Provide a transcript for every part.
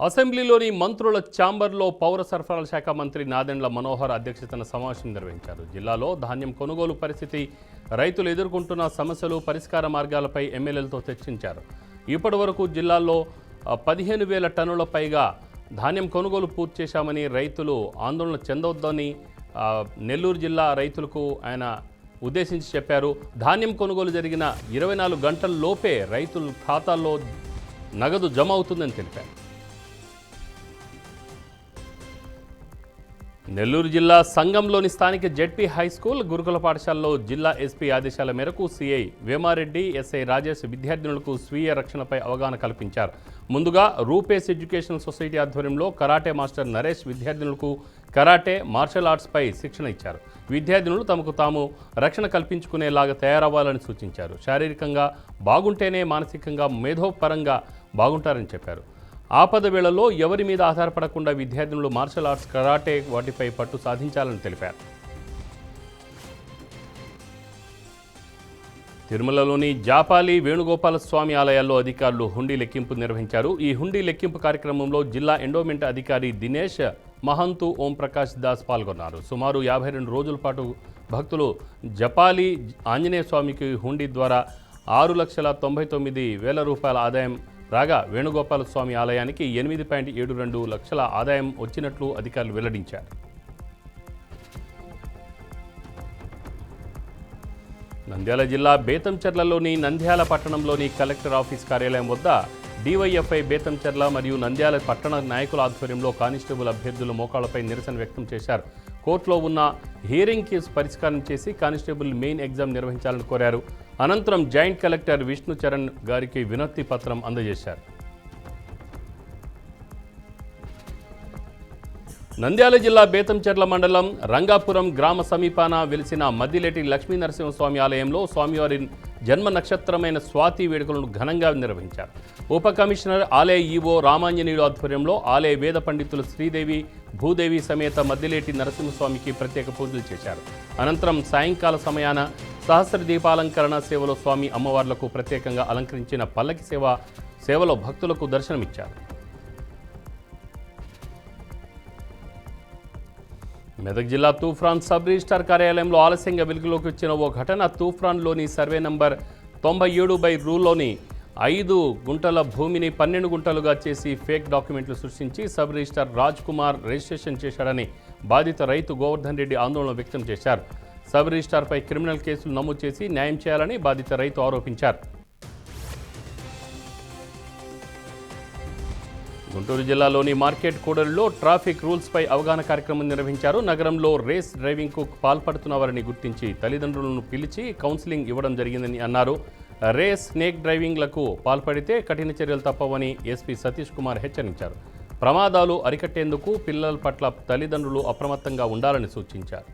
అసెంబ్లీలోని మంత్రుల ఛాంబర్లో పౌర సరఫరాల శాఖ మంత్రి నాదెండ్ల మనోహర్ అధ్యక్షతన సమావేశం నిర్వహించారు. జిల్లాలో ధాన్యం కొనుగోలు పరిస్థితి, రైతులు ఎదుర్కొంటున్న సమస్యలు, పరిష్కార మార్గాలపై ఎమ్మెల్యేలతో చర్చించారు. ఇప్పటివరకు జిల్లాలో 15,000 టన్నుల పైగా ధాన్యం కొనుగోలు పూర్తి చేశామని, రైతులు ఆందోళన చెందొద్దని నెల్లూరు జిల్లా రైతులకు ఆయన ఉద్దేశించి చెప్పారు. ధాన్యం కొనుగోలు జరిగిన 24 గంటల్లోపే రైతుల ఖాతాల్లో నగదు జమ అవుతుందని తెలిపారు. నెల్లూరు జిల్లా సంగంలోని స్థానిక జెడ్పీ హైస్కూల్, గురుకుల పాఠశాలలో జిల్లా ఎస్పీ ఆదేశాల మేరకు సిఐ వేమారెడ్డి, ఎస్ఐ రాజేష్ విద్యార్థినులకు స్వీయ రక్షణపై అవగాహన కల్పించారు. ముందుగా రూపేస్ ఎడ్యుకేషనల్ సొసైటీ ఆధ్వర్యంలో కరాటే మాస్టర్ నరేష్ విద్యార్థినులకు కరాటే, మార్షల్ ఆర్ట్స్పై శిక్షణ ఇచ్చారు. విద్యార్థినులు తమకు తాము రక్షణ కల్పించుకునేలాగా తయారవ్వాలని సూచించారు. శారీరకంగా బాగుంటేనే మానసికంగా, మేధోపరంగా బాగుంటారని చెప్పారు. ఆపద వేళల్లో ఎవరి మీద ఆధారపడకుండా విద్యార్థినులు మార్షల్ ఆర్ట్స్, కరాటే వాటిపై పట్టు సాధించాలని తెలిపారు. తిరుమలలోని జాపాలి వేణుగోపాల స్వామి ఆలయాల్లో అధికారులు హుండీ లెక్కింపు నిర్వహించారు. ఈ హుండీ లెక్కింపు కార్యక్రమంలో జిల్లా ఎండోమెంట్ అధికారి దినేష్ మహంతు, ఓం ప్రకాష్ దాస్ పాల్గొన్నారు. సుమారు 52 రోజుల పాటు భక్తులు జపాలి ఆంజనేయ స్వామికి హుండీ ద్వారా 6,99,000 రూపాయల ఆదాయం రాగా, వేణుగోపాల స్వామి ఆలయానికి 8.72 లక్షల ఆదాయం వచ్చినట్లు అధికారులు వెల్లడించారు. నంద్యాల జిల్లా బేతంచెర్లలోని నంద్యాల పట్టణంలోని కలెక్టర్ ఆఫీస్ కార్యాలయం వద్ద డివైఎఫ్ఐ బేతంచెర్ల మరియు నంద్యాల పట్టణ నాయకుల ఆధ్వర్యంలో కానిస్టేబుల్ అభ్యర్థులు మోకాళ్లపై నిరసన వ్యక్తం చేశారు. కోర్టులో ఉన్న హియరింగ్ కేసు పరిష్కారం చేసి కానిస్టేబుల్ మెయిన్ ఎగ్జామ్ నిర్వహించాలని కోరారు. అనంతరం జాయింట్ కలెక్టర్ విష్ణు చరణ్ గారికి వినతి పత్రం అందజేశారు. నంద్యాల జిల్లా బేతంచెర్ల మండలం రంగాపురం గ్రామ సమీపాన వెలిసిన మద్దిలేటి లక్ష్మీ నరసింహస్వామి ఆలయంలో స్వామివారి జన్మ నక్షత్రమైన స్వాతి వేడుకలను ఘనంగా నిర్వహించారు. ఉప కమిషనర్, ఆలయ ఈవో రామాంజనేయుడు ఆధ్వర్యంలో ఆలయ వేద పండితులు శ్రీదేవి, భూదేవి సమేత మద్దిలేటి నరసింహస్వామికి ప్రత్యేక పూజలు చేశారు. అనంతరం సాయంకాల సమయాన సహస్ర దీపాలంకరణ సేవలో స్వామి అమ్మవార్లకు ప్రత్యేకంగా అలంకరించిన పల్లకి సేవలో భక్తులకు దర్శనమిచ్చారు. మెదక్ జిల్లా తూఫ్రాన్ సబ్ రిజిస్టార్ కార్యాలయంలో ఆలస్యంగా వెలుగులోకి వచ్చిన ఓ ఘటన. తూఫ్రాన్లోని సర్వే నంబర్ 97/రూలోని 5 గుంటల భూమిని 12 గుంటలుగా చేసి ఫేక్ డాక్యుమెంట్లు సృష్టించి sub registrar Raj Kumar registration చేశాడని బాధిత రైతు గోవర్ధన్ రెడ్డి ఆందోళన వ్యక్తం చేశారు. సబ్ రిజిస్టార్పై క్రిమినల్ కేసులు నమోదు చేసి న్యాయం చేయాలని బాధిత రైతు ఆరోపించారు. గుంటూరు జిల్లాలోని మార్కెట్ కూడలిలో ట్రాఫిక్ రూల్స్పై అవగాహన కార్యక్రమం నిర్వహించారు. నగరంలో రేస్ డ్రైవింగ్కు పాల్పడుతున్నవారిని గుర్తించి తల్లిదండ్రులను పిలిచి కౌన్సిలింగ్ ఇవ్వడం జరిగిందని అన్నారు. రేస్, స్నేక్ డ్రైవింగ్లకు పాల్పడితే కఠిన చర్యలు తప్పవని ఎస్పీ సతీష్ కుమార్ హెచ్చరించారు. ప్రమాదాలు అరికట్టేందుకు పిల్లల పట్ల తల్లిదండ్రులు అప్రమత్తంగా ఉండాలని సూచించారు.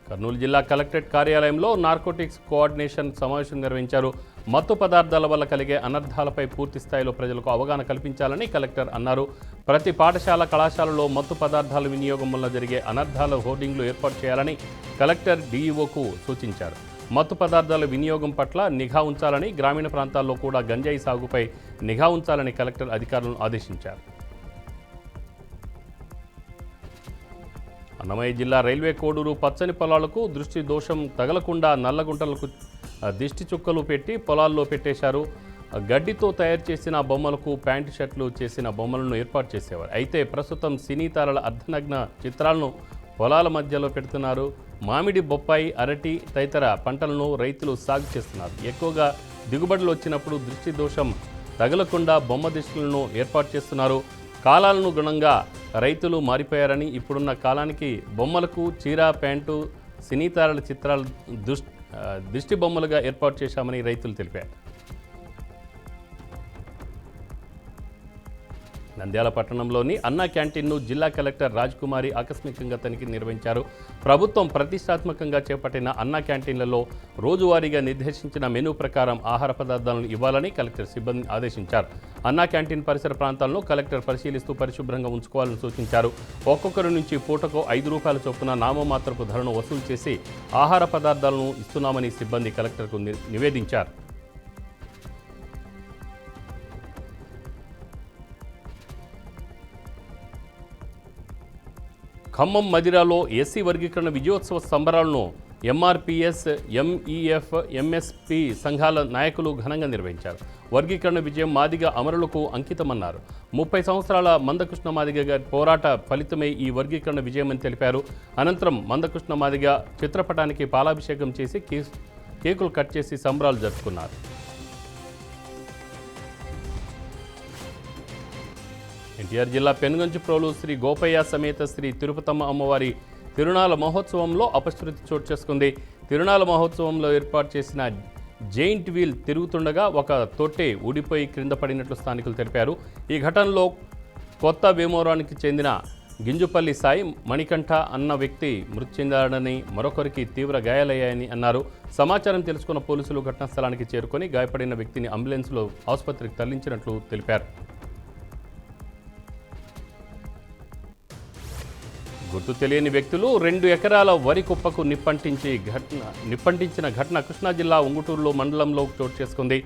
కర్నూలు జిల్లా కలెక్టరేట్ కార్యాలయంలో నార్కోటిక్స్ కోఆర్డినేషన్ సమావేశం నిర్వహించారు. మత్తు పదార్థాల వల్ల కలిగే అనర్థాలపై పూర్తి స్థాయిలో ప్రజలకు అవగాహన కల్పించాలని కలెక్టర్ అన్నారు. ప్రతి పాఠశాల, కళాశాలలో మత్తు పదార్థాల వినియోగం వల్ల జరిగే అనర్థాల హోర్డింగ్లు ఏర్పాటు చేయాలని కలెక్టర్ డీఈఓకు సూచించారు. మత్తు పదార్థాల వినియోగం పట్ల నిఘా ఉంచాలని, గ్రామీణ ప్రాంతాల్లో కూడా గంజాయి సాగుపై నిఘా ఉంచాలని కలెక్టర్ అధికారులను ఆదేశించారు. అన్నమయ్య జిల్లా రైల్వే కోడూరు పచ్చని పొలాలకు దృష్టి దోషం తగలకుండా నల్లగుంటలకు దిష్టి చుక్కలు పెట్టి పొలాల్లో పెట్టేశారు. గడ్డితో తయారు చేసిన బొమ్మలకు ప్యాంటు షర్ట్లు చేసిన బొమ్మలను ఏర్పాటు చేసేవారు. అయితే ప్రస్తుతం సినీ తారల అర్ధనగ్న చిత్రాలను పొలాల మధ్యలో పెడుతున్నారు. మామిడి, బొప్పాయి, అరటి తదితర పంటలను రైతులు సాగు చేస్తున్నారు. ఎక్కువగా దిగుబడులు వచ్చినప్పుడు దృష్టి దోషం తగలకుండా బొమ్మ దిష్టిలను ఏర్పాటు చేస్తున్నారు. కాలాలను గుణంగా రైతులు మారిపోయారని, ఇప్పుడున్న కాలానికి బొమ్మలకు చీర, ప్యాంటు, సినీతారల చిత్రాలు దిష్టి బొమ్మలుగా ఏర్పాటు చేశామని రైతులు తెలిపారు. నంద్యాల పట్టణంలోని అన్నా క్యాంటీన్ను జిల్లా కలెక్టర్ రాజ్కుమారి ఆకస్మికంగా తనిఖీ నిర్వహించారు. ప్రభుత్వం ప్రతిష్టాత్మకంగా చేపట్టిన అన్నా క్యాంటీన్లలో రోజువారీగా నిర్దేశించిన మెనూ ప్రకారం ఆహార పదార్థాలను ఇవ్వాలని కలెక్టర్ సిబ్బందిని ఆదేశించారు. అన్నా క్యాంటీన్ పరిసర ప్రాంతాలను కలెక్టర్ పరిశీలిస్తూ పరిశుభ్రంగా ఉంచుకోవాలని సూచించారు. ఒక్కొక్కరి నుంచి పూటకు 5 రూపాయల చొప్పున నామమాత్రపు ధరను వసూలు చేసి ఆహార పదార్థాలను ఇస్తున్నామని సిబ్బంది కలెక్టర్కు నివేదించారు. ఖమ్మం మదిరాలో ఎస్సీ వర్గీకరణ విజయోత్సవ సంబరాలను ఎంఆర్పీఎస్, ఎంఈఎఫ్, ఎంఎస్పీ సంఘాల నాయకులు ఘనంగా నిర్వహించారు. వర్గీకరణ విజయం మాదిగ అమరులకు అంకితమన్నారు. 30 సంవత్సరాల మందకృష్ణ మాదిగ గారి పోరాట ఫలితమే ఈ వర్గీకరణ విజయమని తెలిపారు. అనంతరం మందకృష్ణ మాదిగ చిత్రపటానికి పాలాభిషేకం చేసి కేకులు కట్ చేసి సంబరాలు జరుపుకున్నారు. ఎన్టీఆర్ జిల్లా పెనుగంచిప్రోలు శ్రీ గోపయ్య సమేత శ్రీ తిరుపతమ్మ అమ్మవారి తిరునాళ్ల మహోత్సవంలో అపశృతి చోటు చేసుకుంది. తిరునాళ్ల మహోత్సవంలో ఏర్పాటు చేసిన జెయింట్ వీల్ తిరుగుతుండగా ఒక తొట్టె ఊడిపోయి క్రింద పడినట్లు స్థానికులు తెలిపారు. ఈ ఘటనలో కొత్త వేమోరానికి చెందిన గింజుపల్లి సాయి మణికంఠ అన్న వ్యక్తి మృతి చెందాడని, మరొకరికి తీవ్ర గాయాలయ్యాయని అన్నారు. సమాచారం తెలుసుకున్న పోలీసులు ఘటనా స్థలానికి చేరుకొని గాయపడిన వ్యక్తిని అంబులెన్స్లో ఆసుపత్రికి తరలించినట్లు తెలిపారు. గుర్తు తెలియని వ్యక్తులు 2 ఎకరాల వరి కుప్పకు నిప్పంటించిన ఘటన కృష్ణా జిల్లా ఉంగుటూరులో మండలంలో చోటు చేసుకుంది.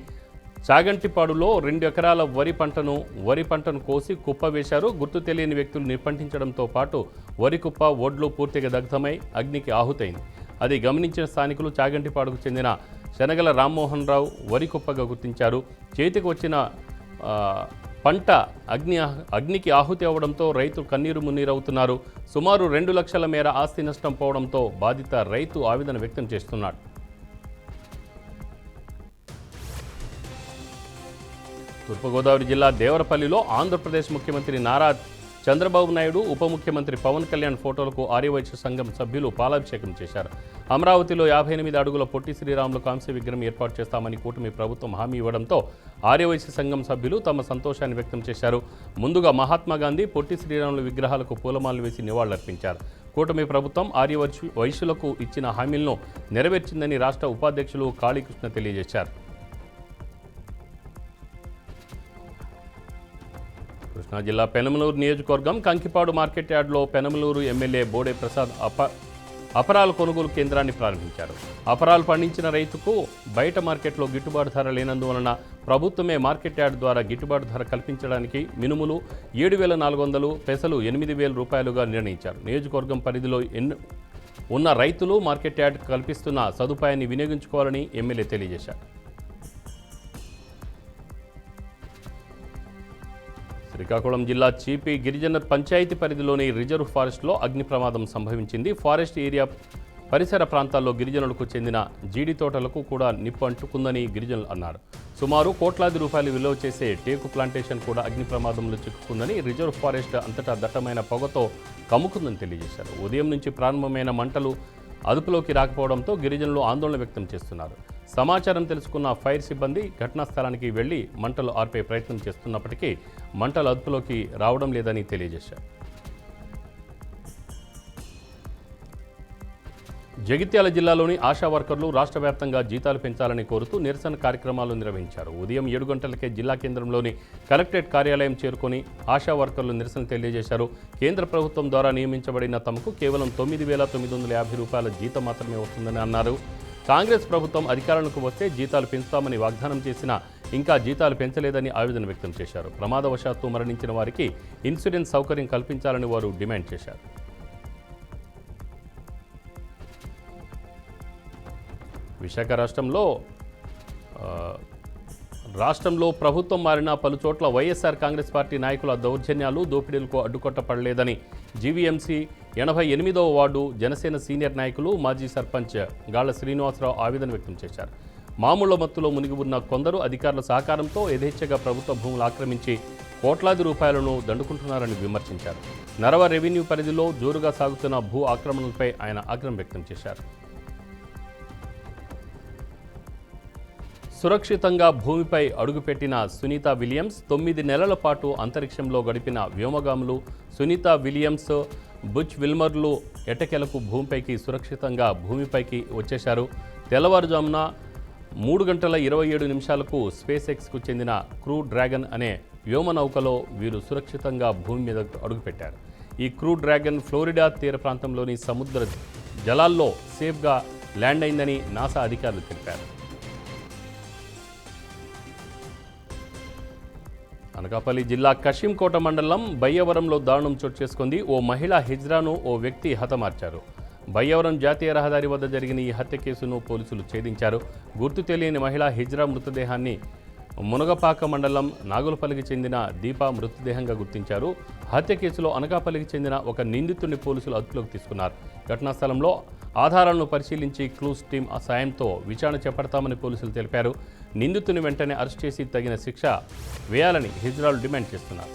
చాగంటిపాడులో 2 ఎకరాల వరి పంటను కోసి కుప్ప వేశారు. గుర్తు తెలియని వ్యక్తులు నిప్పంటించడంతో పాటు వరి కుప్ప, ఒడ్లు పూర్తిగా దగ్ధమై అగ్నికి ఆహుతైంది. అది గమనించిన స్థానికులు చాగంటిపాడుకు చెందిన శనగల రామ్మోహన్ రావు వరి కుప్పగా గుర్తించారు. చేతికి వచ్చిన పంట అగ్నికి ఆహుతి అవడంతో రైతు కన్నీరు మున్నీరవుతున్నారు. సుమారు 2 లక్షల మేర ఆస్తి నష్టం పోవడంతో బాధిత రైతు ఆవేదన వ్యక్తం చేస్తున్నాడు. తూర్పుగోదావరి జిల్లా దేవరపల్లిలో ఆంధ్రప్రదేశ్ ముఖ్యమంత్రి నారా చంద్రబాబు నాయుడు, ఉప ముఖ్యమంత్రి పవన్ కళ్యాణ్ ఫోటోలకు ఆర్యవైశ్య సంఘం సభ్యులు పాలాభిషేకం చేశారు. అమరావతిలో 58 అడుగుల పొట్టి శ్రీరాములు కాంస్య విగ్రహం ఏర్పాటు చేస్తామని కూటమి ప్రభుత్వం హామీ ఇవ్వడంతో ఆర్యవైశ్య సంఘం సభ్యులు తమ సంతోషాన్ని వ్యక్తం చేశారు. ముందుగా మహాత్మా గాంధీ, పొట్టి శ్రీరాములు విగ్రహాలకు పూలమాలలు వేసి నివాళులర్పించారు. కూటమి ప్రభుత్వం ఆర్యవైశ్యులకు ఇచ్చిన హామీలను నెరవేర్చిందని రాష్ట్ర ఉపాధ్యక్షులు కాళీకృష్ణ తెలియజేశారు. కృష్ణా జిల్లా పెనమలూరు నియోజకవర్గం కంకిపాడు మార్కెట్ యార్డ్లో పెనమలూరు ఎమ్మెల్యే బోడే ప్రసాద్ అపరాల కొనుగోలు కేంద్రాన్ని ప్రారంభించారు. అపరాలు పండించిన రైతుకు బయట మార్కెట్లో గిట్టుబాటు ధర లేనందువలన ప్రభుత్వమే మార్కెట్ యార్డ్ ద్వారా గిట్టుబాటు ధర కల్పించడానికి మినుములు 7,400, పెసలు 8,000 రూపాయలుగా నిర్ణయించారు. నియోజకవర్గం పరిధిలో ఉన్న రైతులు మార్కెట్ యార్డ్ కల్పిస్తున్న సదుపాయాన్ని వినియోగించుకోవాలని ఎమ్మెల్యే తెలియజేశారు. శ్రీకాకుళం జిల్లా చీపి గిరిజన పంచాయతీ పరిధిలోని రిజర్వ్ ఫారెస్ట్లో అగ్ని ప్రమాదం సంభవించింది. ఫారెస్ట్ ఏరియా పరిసర ప్రాంతాల్లో గిరిజనులకు చెందిన జీడి తోటలకు కూడా నిప్పు అంటుకుందని గిరిజనులు అన్నారు. సుమారు కోట్లాది రూపాయలు విలువ చేసే టేకు ప్లాంటేషన్ కూడా అగ్ని ప్రమాదంలో చిక్కుకుందని, రిజర్వ్ ఫారెస్ట్ అంతటా దట్టమైన పొగతో కమ్ముకుందని తెలియజేశారు. ఉదయం నుంచి ప్రారంభమైన మంటలు అదుపులోకి రాకపోవడంతో గిరిజనులు ఆందోళన వ్యక్తం చేస్తున్నారు. సమాచారం తెలుసుకున్న ఫైర్ సిబ్బంది ఘటనా స్థలానికి వెళ్లి మంటలు ఆర్పే ప్రయత్నం చేస్తున్నప్పటికీ మంటలు అదుపులోకి రావడం లేదని తెలియజేశారు. జగిత్యాల జిల్లాలోని ఆశా వర్కర్లు రాష్ట్ర వ్యాప్తంగా జీతాలు పెంచాలని కోరుతూ నిరసన కార్యక్రమాలు నిర్వహించారు. ఉదయం 7 గంటలకే జిల్లా కేంద్రంలోని కలెక్టరేట్ కార్యాలయం చేరుకొని ఆశా వర్కర్లు నిరసన తెలియజేశారు. కేంద్ర ప్రభుత్వం ద్వారా నియమించబడిన తమకు కేవలం 9,950 రూపాయల జీతం మాత్రమే వస్తుందని అన్నారు. కాంగ్రెస్ ప్రభుత్వం అధికారంలోకి వస్తే జీతాలు పెంచుతామని వాగ్దానం చేసినా ఇంకా జీతాలు పెంచలేదని ఆవేదన వ్యక్తం చేశారు. ప్రమాదవశాత్తు మరణించిన వారికి ఇన్సూరెన్స్ సౌకర్యం కల్పించాలని వారు డిమాండ్ చేశారు. విశాఖ రాష్ట్రంలో ప్రభుత్వం మారిన పలు చోట్ల వైఎస్ఆర్ కాంగ్రెస్ పార్టీ నాయకుల దౌర్జన్యాలు, దోపిడీలకు అడ్డుకొట్టపడలేదని జీవీఎంసీ 88వ వార్డు జనసేన సీనియర్ నాయకులు, మాజీ సర్పంచ్ గాళ్ల శ్రీనివాసరావు ఆవేదన వ్యక్తం చేశారు. మామూళ్ల మత్తులో మునిగి ఉన్న కొందరు అధికారుల సహకారంతో యథేచ్ఛగా ప్రభుత్వ భూములు ఆక్రమించి కోట్లాది రూపాయలను దండుకుంటున్నారని విమర్శించారు. నరవ రెవెన్యూ పరిధిలో జోరుగా సాగుతున్న భూ ఆక్రమణలపై ఆయన ఆగ్రహం వ్యక్తం చేశారు. సురక్షితంగా భూమిపై అడుగుపెట్టిన సునీత విలియమ్స్ 9 నెలల పాటు అంతరిక్షంలో గడిపిన వ్యోమగాములు సునీత విలియమ్స్, బుచ్ విల్మర్లు ఎట్టకేలకు భూమిపైకి సురక్షితంగా భూమిపైకి వచ్చేశారు. తెల్లవారుజామున 3 గంటల 27 నిమిషాలకు స్పేస్ ఎక్స్కు చెందిన క్రూ డ్రాగన్ అనే వ్యోమనౌకలో వీరు సురక్షితంగా భూమి మీద అడుగుపెట్టారు. ఈ క్రూ డ్రాగన్ ఫ్లోరిడా తీర ప్రాంతంలోని సముద్ర జలాల్లో సేఫ్గా ల్యాండ్ అయిందని నాసా అధికారులు తెలిపారు. అనకాపల్లి జిల్లా కషింకోట మండలం బయ్యవరంలో దారుణం చోటు చేసుకుంది. ఓ మహిళా హిజ్రాను ఓ వ్యక్తి హతమార్చారు. బయ్యవరం జాతీయ రహదారి వద్ద జరిగిన ఈ హత్య కేసును పోలీసులు ఛేదించారు. గుర్తు తెలియని మహిళా హిజ్రా మృతదేహాన్ని మునగపాక మండలం నాగులపల్లికి చెందిన దీపా మృతదేహంగా గుర్తించారు. హత్య కేసులో అనకాపల్లికి చెందిన ఒక నిందితుడిని పోలీసులు అదుపులోకి తీసుకున్నారు. ఘటనా స్థలంలో ఆధారాలను పరిశీలించి క్లూస్ టీం సాయంతో విచారణ చేపడతామని పోలీసులు తెలిపారు. నిందితుని వెంటనే అరెస్ట్ చేసి తగిన శిక్ష వేయాలని హిజ్రాలు డిమాండ్ చేస్తున్నారు.